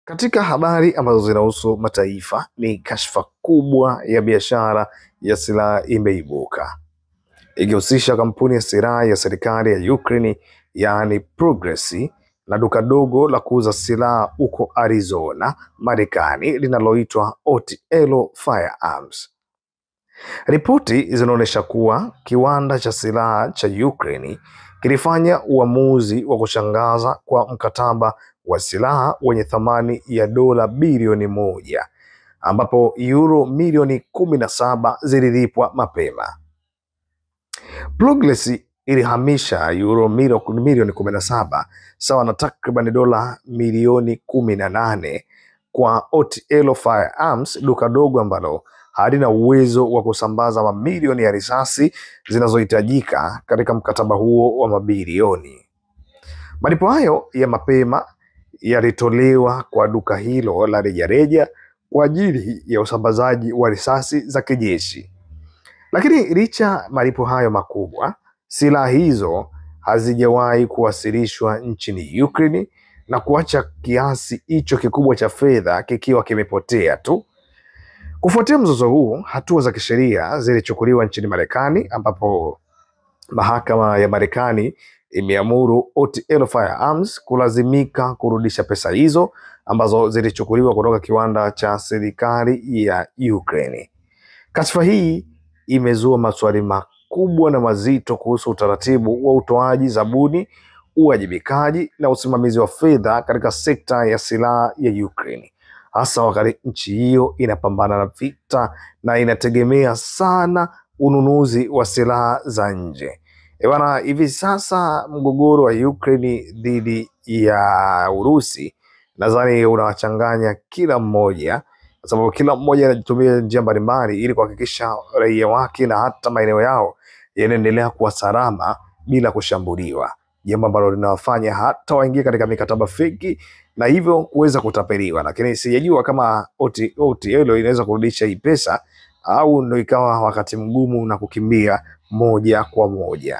Katika habari ambazo zinahusu mataifa, ni kashfa kubwa ya biashara ya silaha imeibuka, ikihusisha kampuni ya silaha ya serikali ya Ukraine, yaani Progress, na duka dogo la kuuza silaha huko Arizona, Marekani, linaloitwa OTL Firearms. Ripoti zinaonyesha kuwa kiwanda cha silaha cha Ukraine kilifanya uamuzi wa kushangaza kwa mkataba wa silaha wenye thamani ya dola bilioni 1, ambapo euro milioni 17 zililipwa mapema. Progress ilihamisha euro milioni 17 sawa na takriban dola milioni 18 kwa OTL Firearms, duka dogo ambalo halina uwezo wa kusambaza mamilioni ya risasi zinazohitajika katika mkataba huo wa mabilioni. Malipo hayo ya mapema yalitolewa kwa duka hilo la rejareja kwa ajili ya usambazaji wa risasi za kijeshi. Lakini licha malipo hayo makubwa, silaha hizo hazijawahi kuwasilishwa nchini Ukraine na kuacha kiasi hicho kikubwa cha fedha kikiwa kimepotea tu. Kufuatia mzozo huu, hatua za kisheria zilichukuliwa nchini Marekani, ambapo mahakama ya Marekani imeamuru OTL Firearms kulazimika kurudisha pesa hizo ambazo zilichukuliwa kutoka kiwanda cha serikali ya Ukraine. Kashfa hii imezua maswali makubwa na mazito kuhusu utaratibu wa utoaji zabuni, uwajibikaji na usimamizi wa fedha katika sekta ya silaha ya Ukraine, hasa wakati nchi hiyo inapambana na vita na inategemea sana ununuzi wa silaha za nje. Bwana, hivi sasa mgogoro wa Ukraine dhidi ya Urusi nadhani unawachanganya kila mmoja, kwa sababu kila mmoja anajitumia njia mbalimbali ili kuhakikisha raia wake na hata maeneo yao yanaendelea kuwa salama bila kushambuliwa, jambo ambalo linawafanya hata waingie katika mikataba feki na hivyo kuweza kutapeliwa. Lakini sijajua kama OTL inaweza kurudisha hii pesa au ndio ikawa wakati mgumu na kukimbia moja kwa moja.